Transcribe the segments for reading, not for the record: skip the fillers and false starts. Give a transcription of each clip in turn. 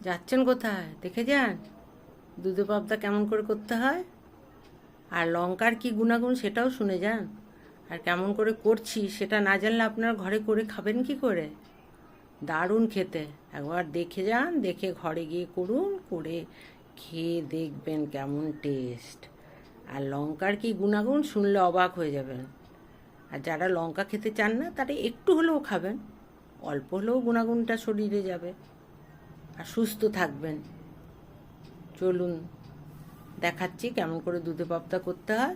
যাচ্ছেন কোথায়? দেখে যান দুধে পাবদা কেমন করে করতে হয়, আর লঙ্কার কি গুণাগুণ সেটাও শুনে যান। আর কেমন করে করছি সেটা না জানলে আপনার ঘরে করে খাবেন কি করে? দারুণ খেতে। একবার দেখে যান, দেখে ঘরে গিয়ে করুন, করে খেয়ে দেখবেন কেমন টেস্ট। আর লঙ্কার কি গুণাগুণ শুনলে অবাক হয়ে যাবেন। আর যারা লঙ্কা খেতে চান না তারা একটু হলেও খাবেন, অল্প হলেও গুণাগুণটা শরীরে যাবে আর সুস্থ থাকবেন। চলুন দেখাচ্ছি কেমন করে দুধে পাবদা করতে হয়,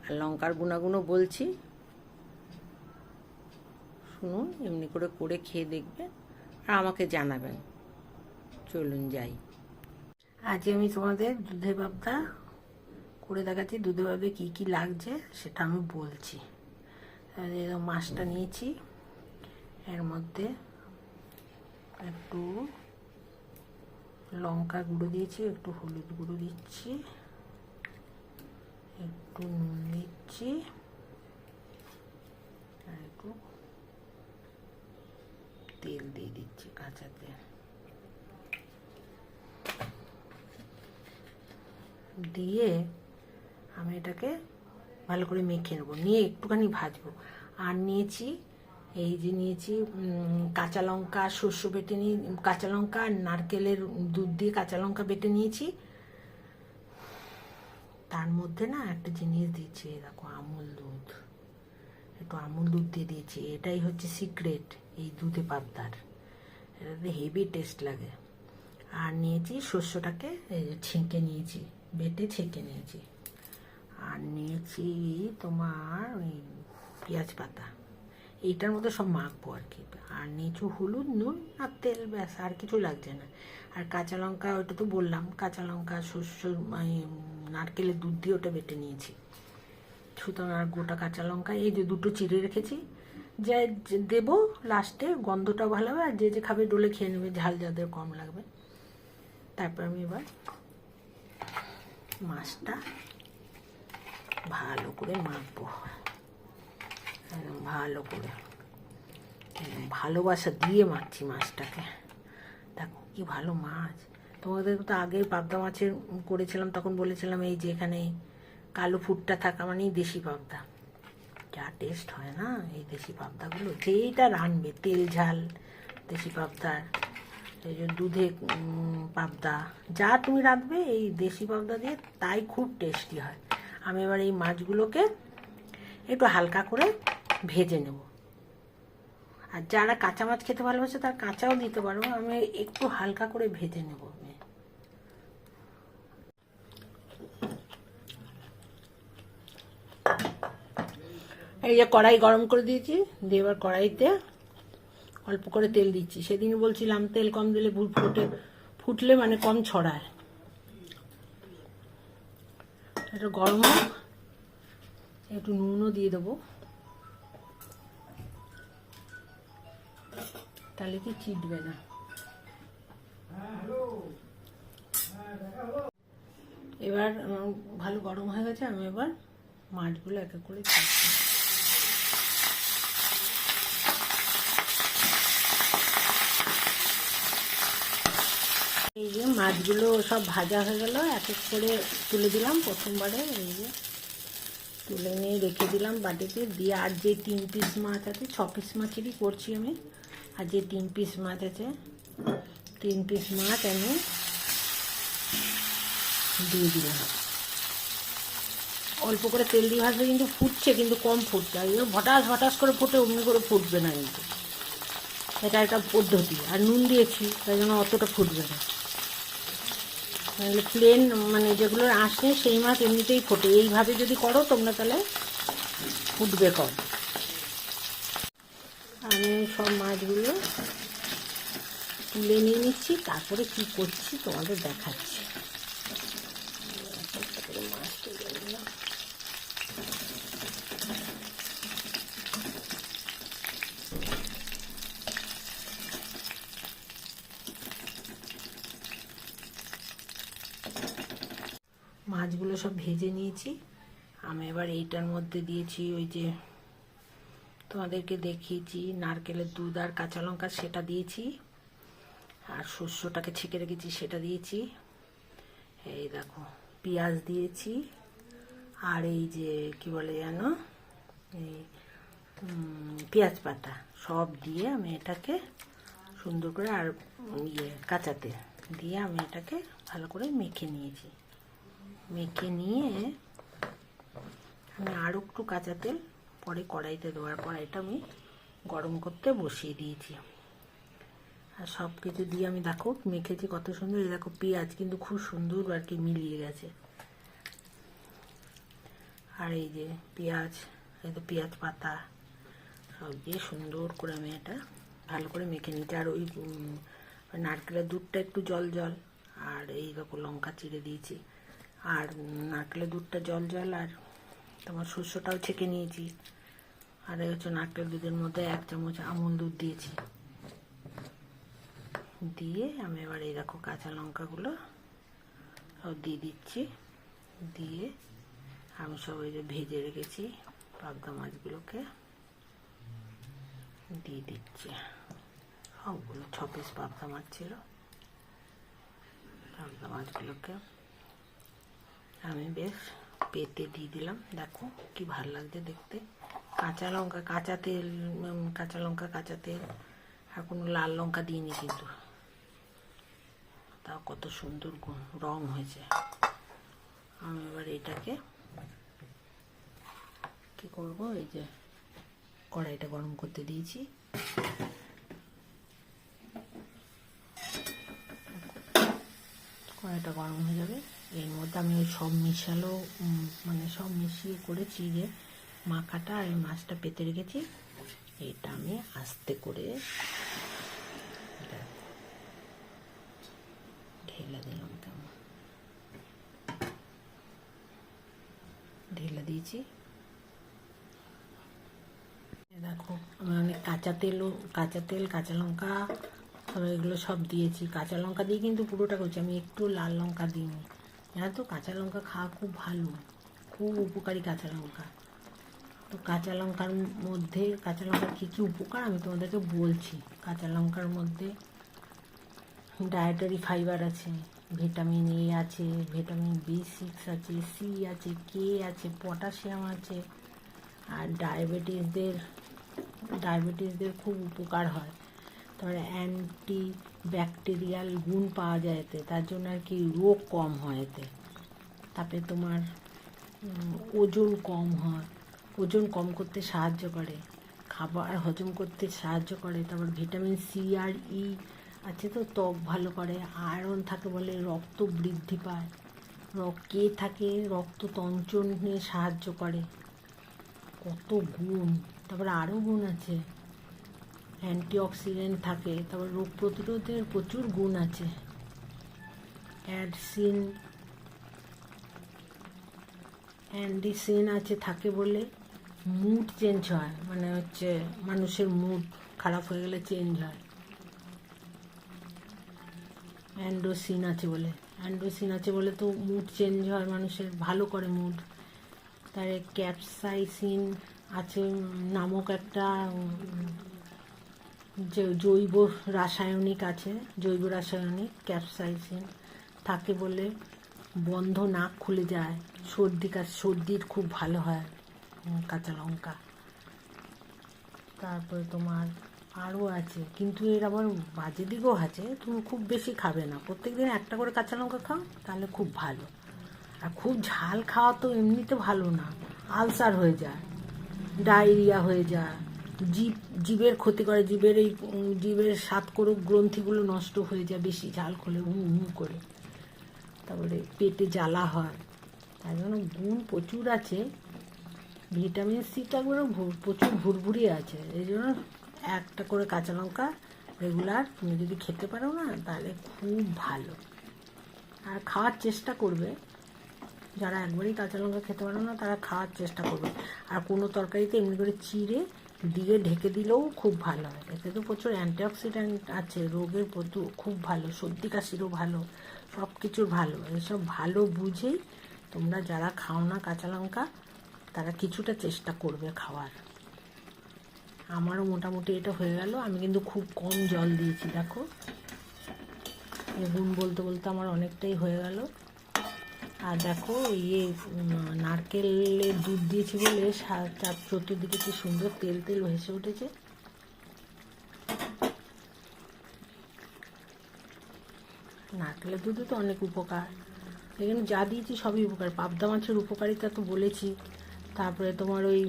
আর লঙ্কার গুণাগুণও বলছি, শুনুন। এমনি করে করে খেয়ে দেখবেন আর আমাকে জানাবেন। চলুন যাই। আজ আমি তোমাদের দুধে পাবদা করে দেখাচ্ছি। দুধে পাবদা কী কী লাগছে সেটা আমি বলছি। মাছটা নিয়েছি, এর মধ্যে একটু লঙ্কা গুঁড়ো দিয়েছি, একটু হলুদ গুঁড়ো দিচ্ছি, একটু নুন দিচ্ছি, আর একটু তেল দিয়ে দিচ্ছি, কাঁচা তেল দিয়ে আমি এটাকে ভালো করে মেখে নেবো, নিয়ে একটুখানি ভাজবো। আর নিয়েছি এই যে নিয়েছি কাঁচা লঙ্কা, শস্য বেটে নিয়ে কাঁচা লঙ্কা আর নারকেলের দুধ দিয়ে কাঁচা লঙ্কা বেটে নিয়েছি। তার মধ্যে না একটা জিনিস দিচ্ছি, দেখো আমুল দুধ, একটু আমুল দুধ দিয়ে দিয়েছি। এটাই হচ্ছে সিক্রেট এই দুধে পাবদার, এটাতে হেভি টেস্ট লাগে। আর নিয়েছি শস্যটাকে ছেঁকে নিয়েছি, বেটে ছেঁকে নিয়েছি। আর নিয়েছি তোমার ওই পেঁয়াজ পাতা, এইটার মধ্যে সব মাখবো আর কি। আর নিয়েছি হলুদ, নুন আর তেল, ব্যাস, আর কিছু লাগছে না। আর কাঁচা লঙ্কা, ওইটা তো বললাম, কাঁচা লঙ্কা শস্য নারকেলের দুধ দিয়ে ওটা বেটে নিয়েছি। সুতরাং আর গোটা কাঁচা লঙ্কা এই যে দুটো চিড়ে রেখেছি, যা দেবো লাস্টে, গন্ধটা ভালো হবে। আর যে যে খাবে ডলে খেয়ে নেবে, ঝাল যাদের কম লাগবে। তারপর আমি এবার মাছটা ভালো করে মাখবো, একদম ভালো করে, ভালোবাসা দিয়ে মাখছি মাছটাকে। দেখো কি ভালো মাছ। তোমাদের তো আগে পাবদা মাছের করেছিলাম, তখন বলেছিলাম এই যে এখানে কালো ফুটটা থাকা মানেই দেশি পাবদা। যা টেস্ট হয় না এই দেশি পাবদাগুলো, যেইটা রানবে তেল ঝাল দেশি পাবদার, এই যে দুধে পাবদা, যা তুমি রাঁধবে এই দেশি পাবদা দিয়ে, তাই খুব টেস্টি হয়। আমি এবার এই মাছগুলোকে একটু হালকা করে ভেজে নেব। আর যারা কাঁচা মাছ খেতে ভালোবাসে তারা কাঁচাও দিতে পারো, আমি একটু হালকা করে ভেজে নেব। এই যে কড়াই গরম করে দিয়েছি, দিয়ে এবার কড়াইতে অল্প করে তেল দিচ্ছি। সেদিন বলছিলাম তেল কম দিলে ফুটলে মানে কম ছড়ায়। এটা গরম হোক, একটু নুনও দিয়ে দেবো, তাহলে কি চিটবে না। এবার ভালো গরম হয়ে গেছে, আমি এবার মাছগুলো এক এক করে দিচ্ছি। এই যে মাছগুলো সব ভাজা হয়ে গেল, এক এক করে তুলে দিলাম প্রথমবারে। এই যে তুলে নিয়ে রেখে দিলাম বাটিতে, দিয়ে আর যে 3 পিস মাছ আছে, 6 পিস মাছেরই করছি আমি, আর যে 3 পিস মাছ আছে 3 পিস মাছ আমি দিয়ে দিলাম। অল্প করে তেল দিয়ে ভাজলে কিন্তু ফুটছে, কিন্তু কম ফুটছে, আর হঠাৎ হঠাৎ করে ফুটে অমনি করে ফুটবে না কিন্তু, এটা একটা পদ্ধতি। আর নুন দিয়েছি তাই জন্য অতটা ফুটবে না, তাহলে প্লেন মানে যেগুলো আঁশ নেই সেই মাছ এমনিতেই ফোটে। এইভাবে যদি করো তোমরা তাহলে ফুটবে কম। আমি সব মাছগুলো তুলে নিয়ে নিচ্ছি, তারপরে কি করছি তোমাদের দেখাচ্ছি। মাছ তুলে নিলাম, মাছগুলো সব ভেজে নিয়েছি। আমি এবার এইটার মধ্যে দিয়েছি ওই যে তোমাদেরকে দেখিয়েছি নারকেলের দুধ আর কাঁচা লঙ্কা, সেটা দিয়েছি। আর শস্যটাকে ছেঁকে রেখেছি সেটা দিয়েছি। এই দেখো পেঁয়াজ দিয়েছি, আর এই যে কি বলে জানো, এই পেঁয়াজ পাতা সব দিয়ে আমি এটাকে সুন্দর করে, আর কাঁচা তেল দিয়ে আমি এটাকে ভালো করে মেখে নিয়েছি। মেখে নিয়ে আমি আরও একটু কাঁচা তেল পরে কড়াইতে দেওয়ার পর এটা আমি গরম করতে বসিয়ে দিয়েছি। আর সব কিছু দিয়ে আমি দেখো মেখেছি কত সুন্দর। এই দেখো পেঁয়াজ কিন্তু খুব সুন্দর আর কি মিলিয়ে গেছে। আর এই যে পেঁয়াজ, এই তো পেঁয়াজ পাতা সব দিয়ে সুন্দর করে আমি এটা ভালো করে মেখে নিচ্ছি। আর ওই নারকেলের দুধটা একটু জল জল, আর এই রকম লঙ্কা চিড়ে দিয়েছি, আর নারকেলের দুধটা জল জল, আর তোমার শস্যটাও ছেঁকে নিয়েছি। আর এই হচ্ছে নারকেল দুধের মধ্যে 1 চামচ আমুল দুধ দিয়েছি। দিয়ে আমি এবার এই দেখো কাঁচা লঙ্কাগুলো সব দিয়ে দিচ্ছি। দিয়ে আমি সব এই যে ভেজে রেখেছি পাবদা মাছগুলোকে দিয়ে দিচ্ছি। সবগুলো 6 পিস পাবদা মাছ ছিল। পাবদা মাছগুলোকে আমি বেশ পেতে দিয়ে দিলাম। দেখো কি ভালো লাগছে দেখতে। কাঁচা লঙ্কা, কাঁচা তেল, কাঁচা লঙ্কা, কাঁচা তেল, আর কোনো লাল লঙ্কা দিইনি, কিন্তু তাও কত সুন্দর রং হয়েছে। আমি এবার এটাকে কি করব, এই যে কড়াইটা গরম করতে দিয়েছি। কড়াইটা গরম হয়ে যাবে, এর মধ্যে আমি ওই সব মিশালো মানে সব মিশিয়ে করেছি যে মাখাটা আর মাছটা পেতে রেখেছি, এটা আমি আস্তে করে ঢেলে দিলাম। কেমন ঢেলে দিয়েছি। দেখো আমি অনেক কাঁচা তেল, কাঁচা লঙ্কা, তবে এগুলো সব দিয়েছি। কাঁচা লঙ্কা দিয়ে কিন্তু পুরোটা করছি, আমি একটু লাল লঙ্কা দিইনি। জানো তো কাঁচা লঙ্কা খাওয়া খুব ভালো, খুব উপকারী কাঁচা লঙ্কা। তো কাঁচা লঙ্কার মধ্যে, কাঁচা লঙ্কার কী কী উপকার আমি তোমাদেরকে বলছি। কাঁচা লঙ্কার মধ্যে ডায়েটারি ফাইবার আছে, ভিটামিন এ আছে, ভিটামিন B6 আছে, সি আছে, কে আছে, পটাশিয়াম আছে। আর ডায়াবেটিসদের খুব উপকার হয়। তারপরে অ্যান্টি ব্যাকটেরিয়াল গুণ পাওয়া যায় এতে, তার জন্য আর কি রোগ কম হয় এতে। তারপরে তোমার ওজন কম হয়, ওজন কম করতে সাহায্য করে, খাবার হজম করতে সাহায্য করে। তারপর ভিটামিন সি আর ই আছে, তো ত্বক ভালো করে। আয়রন থাকে বলে রক্ত বৃদ্ধি পায়। কে থাকে রক্ত তঞ্চনে সাহায্য করে। কত গুণ, তারপরে আরও গুণ আছে, অ্যান্টিঅক্সিডেন্ট থাকে। তারপর রোগ প্রতিরোধের প্রচুর গুণ আছে। অ্যান্ডিসিন আছে থাকে বলে মুড চেঞ্জ হয়, মানে হচ্ছে মানুষের মুড খারাপ হয়ে গেলে চেঞ্জ হয়। অ্যান্ডোসিন আছে বলে তো মুড চেঞ্জ হয় মানুষের, ভালো করে মুড। তার ক্যাপসাইসিন আছে নামক একটা যে জৈব রাসায়নিক ক্যাপসাইসিন থাকে বলে বন্ধ নাক খুলে যায়, সর্দির খুব ভালো হয় কাঁচা লঙ্কা। তারপরে তোমার আরও আছে, কিন্তু এর আবার বাজে দিকও আছে। তুমি খুব বেশি খাবে না, প্রত্যেকদিন একটা করে কাঁচা লঙ্কা খাও, তাহলে খুব ভালো। আর খুব ঝাল খাওয়া তো এমনিতে ভালো না, আলসার হয়ে যায়, ডায়রিয়া হয়ে যায়, জীবের ক্ষতি করে, জীবের স্বাদকোরক গ্রন্থিগুলো নষ্ট হয়ে যায় বেশি ঝাল খেলে, করে। তারপরে পেটে জ্বালা হয়। তার জন্য গুণ প্রচুর আছে। ভিটামিন সি তো একবারে প্রচুর ভুরভুরি আছে। এই জন্য একটা করে কাঁচা লঙ্কা রেগুলার তুমি যদি খেতে পারো না, তাহলে খুব ভালো। আর খাওয়ার চেষ্টা করবে, যারা একবারই কাঁচা লঙ্কা খেতে পারো না তারা খাওয়ার চেষ্টা করবে। আর কোনো তরকারিতে এমনি করে চিড়ে দিয়ে ঢেকে দিলেও খুব ভালো হয়। এতে তো প্রচুর অ্যান্টিঅক্সিডেন্ট আছে, রোগের প্রচুর খুব ভালো, সর্দি কাশিরও ভালো, সব কিছুর ভালো। এসব ভালো বুঝেই তোমরা যারা খাও না কাঁচা লঙ্কা, তারা কিছুটা চেষ্টা করবে খাওয়ার। আমারও মোটামুটি এটা হয়ে গেল। আমি কিন্তু খুব কম জল দিয়েছি, দেখো গুণ বলতে বলতে আমার অনেকটাই হয়ে গেল। আর দেখো নারকেলের দুধ দিয়েছি বলে চতুর্দিকে কি সুন্দর তেল তেল ভেসে উঠেছে। নারকেলের দুধে তো অনেক উপকার, এখানে যা দিয়েছি সবই উপকার। পাবদা মাছের উপকারিতা তো বলেছি, তারপরে তোমার ওই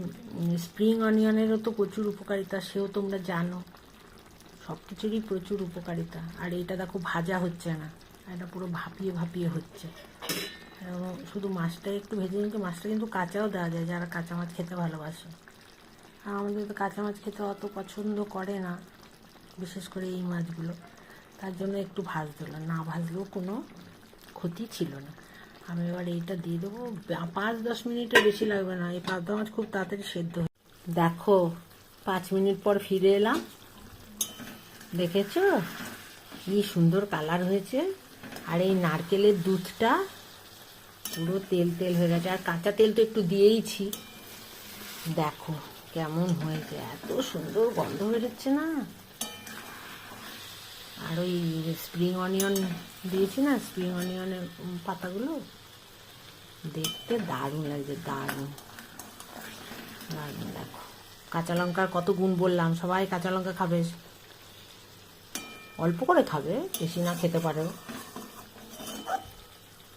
স্প্রিং অনিয়নেরও তো প্রচুর উপকারিতা, সেও তোমরা জানো। সব কিছুরই প্রচুর উপকারিতা। আর এটা দেখো ভাজা হচ্ছে না, এটা পুরো ভাপিয়ে ভাপিয়ে হচ্ছে। শুধু মাছটা একটু ভেজে নিতে, মাছটা কিন্তু কাঁচাও দেওয়া যায় যারা কাঁচা মাছ খেতে ভালোবাসে। আর আমাদের তো কাঁচা মাছ খেতে অত পছন্দ করে না, বিশেষ করে এই মাছগুলো, তার জন্য একটু ভাজতে হলো। না ভাজলেও কোনো ক্ষতি ছিল না। আমি এবার এইটা দিয়ে দেবো, 5-10 মিনিটের বেশি লাগবে না, এই পাবদা মাছ খুব তাড়াতাড়ি সেদ্ধ হয়। দেখো 5 মিনিট পর ফিরে এলাম, দেখেছো কি সুন্দর কালার হয়েছে। আর এই নারকেলের দুধটা পুরো তেল তেল হয়ে গেছে, আর কাঁচা তেল তো একটু দিয়েইছি। দেখো কেমন হয়েছে, এত সুন্দর গন্ধ বেরোচ্ছে না। আর ওই স্প্রিং অনিয়ন দিয়েছি না, স্প্রিং অনিয়নের পাতাগুলো দেখতে দারুণ লাগছে, দারুণ দারুণ। দেখো কাঁচা লঙ্কার কত গুণ বললাম, সবাই কাঁচা লঙ্কা খাবে, অল্প করে খাবে, বেশি না খেতে পারেও।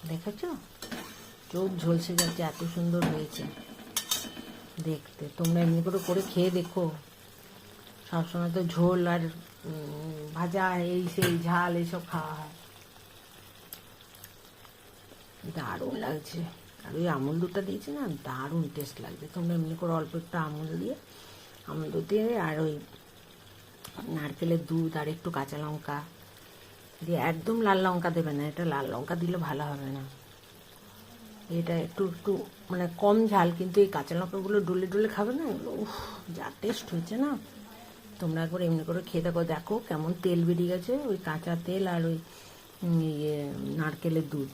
দেখেছ চোখ ঝলসে যাচ্ছে, এত সুন্দর হয়েছে দেখতে। তোমরা এমনি করে করে খেয়ে দেখো। সবসময় তো ঝোল আর ভাজা এই সেই ঝাল এইসব খাওয়া হয়। দারুণ লাগছে। আর ওই আমুল দুধটা দিয়েছি না, দারুণ টেস্ট লাগছে। তোমরা এমনি করে অল্প একটু আমুল দুধ দিয়ে আর ওই নারকেলের দুধ আর একটু কাঁচা লঙ্কা দিয়ে, একদম লাল লঙ্কা দেবে না, এটা লাল লঙ্কা দিলে ভালো হবে না। এটা একটু একটু মানে কম ঝাল, কিন্তু এই কাঁচা লঙ্কাগুলো ডলে ডলে খাবে না, এগুলো যা টেস্ট হয়েছে না। তোমরা একবার এমনি করে খেয়ে দেখো, দেখো কেমন তেল বেরিয়ে গেছে, ওই কাঁচা তেল আর ওই নারকেলের দুধ,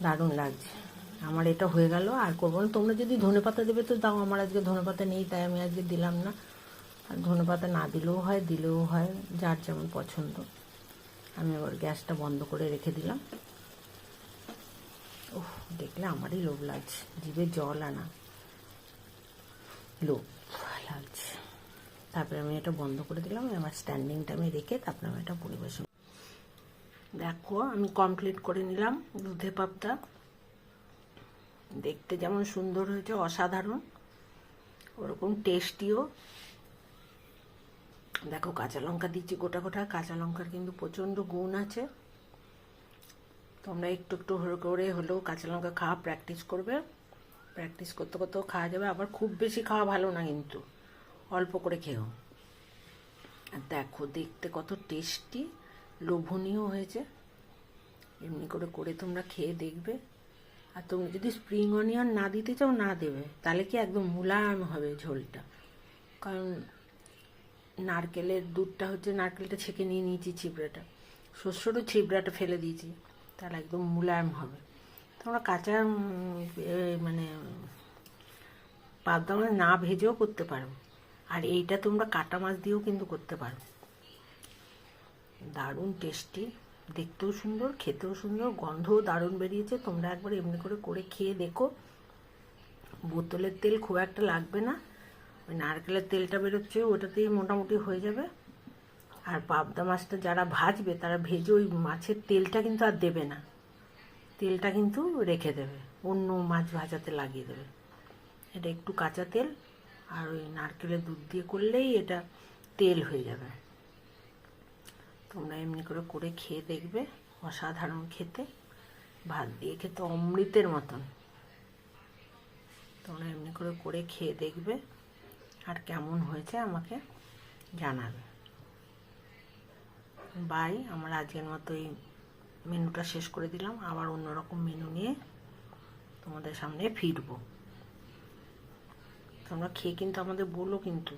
দারুণ লাগছে। আমার এটা হয়ে গেল, আর করবো না। তোমরা যদি ধনেপাতা দেবে তো দাও, আমার আজকে ধনেপাতা নেই, তাই আমি আজকে দিলাম না। আর ধনেপাতা না দিলেও হয়, দিলেও হয়, যার যেমন পছন্দ। আমি আবার গ্যাসটা বন্ধ করে রেখে দিলাম। ওহ, দেখলে আমারই লোভ লাগছে, জিভে জল আনা লোভ লাগছে। তারপরে আমি এটা বন্ধ করে দিলাম, আমার স্ট্যান্ডিং টাইমে রেখে তারপরে আমি এটা পরিবেশন। দেখো আমি কমপ্লিট করে নিলাম দুধে পাবদা, দেখতে যেমন সুন্দর হয়েছে, অসাধারণ, ওরকম টেস্টিও। দেখো কাঁচা লঙ্কা দিচ্ছি গোটা গোটা, কাঁচা লঙ্কার কিন্তু প্রচণ্ড গুণ আছে। তোমরা একটু একটু করে হলেও কাঁচা লঙ্কা খাওয়া প্র্যাকটিস করবে, প্র্যাকটিস করতে করতেও খাওয়া যাবে। আবার খুব বেশি খাওয়া ভালো না, কিন্তু অল্প করে খেও। আর দেখো দেখতে কত টেস্টি, লোভনীয় হয়েছে। এমনি করে করে তোমরা খেয়ে দেখবে। আর তোমরা যদি স্প্রিং অনিয়ন না দিতে চাও না দেবে, তাহলে কি একদম মুলায়ম হবে ঝোলটা। কারণ নারকেলের দুধটা হচ্ছে, নারকেলটা ছেঁকে নিয়ে নিয়েছি, ছিবড়াটা, শস্যরও ছিবড়াটা ফেলে দিয়েছি, তাহলে একদম মুলায়ম হবে। তোমরা কাঁচা মানে পাবদা মাছ না ভেজেও করতে পারো, আর এইটা তোমরা কাটা মাছ দিয়েও কিন্তু করতে পারো। দারুণ টেস্টি, দেখতেও সুন্দর, খেতেও সুন্দর, গন্ধও দারুণ বেরিয়েছে। তোমরা একবার এমনি করে করে খেয়ে দেখো। বোতলের তেল খুব একটা লাগবে না, ওই নারকেলের তেলটা বেরোচ্ছে ওটাতেই মোটামুটি হয়ে যাবে। আর পাবদা মাছটা যারা ভাজবে তারা ভেজে ওই মাছের তেলটা কিন্তু আর দেবে না, তেলটা কিন্তু রেখে দেবে, অন্য মাছ ভাজাতে লাগিয়ে দেবে। এটা একটু কাঁচা তেল আর ওই নারকেলের দুধ দিয়ে করলেই এটা তেল হয়ে যাবে। তোমরা এমনি করে করে খেয়ে দেখবে, অসাধারণ খেতে, ভাত দিয়ে খেতে অমৃতের মতন। তোমরা এমনি করে করে খেয়ে দেখবে, আর কেমন হয়েছে আমাকে জানাবে। বাই, আমরা আজকের মতো এই মেনুটা শেষ করে দিলাম, আবার অন্যরকম মেনু নিয়ে তোমাদের সামনে ফিরবো। তোমরা খেয়ে কিন্তু আমাদের বলো কিন্তু।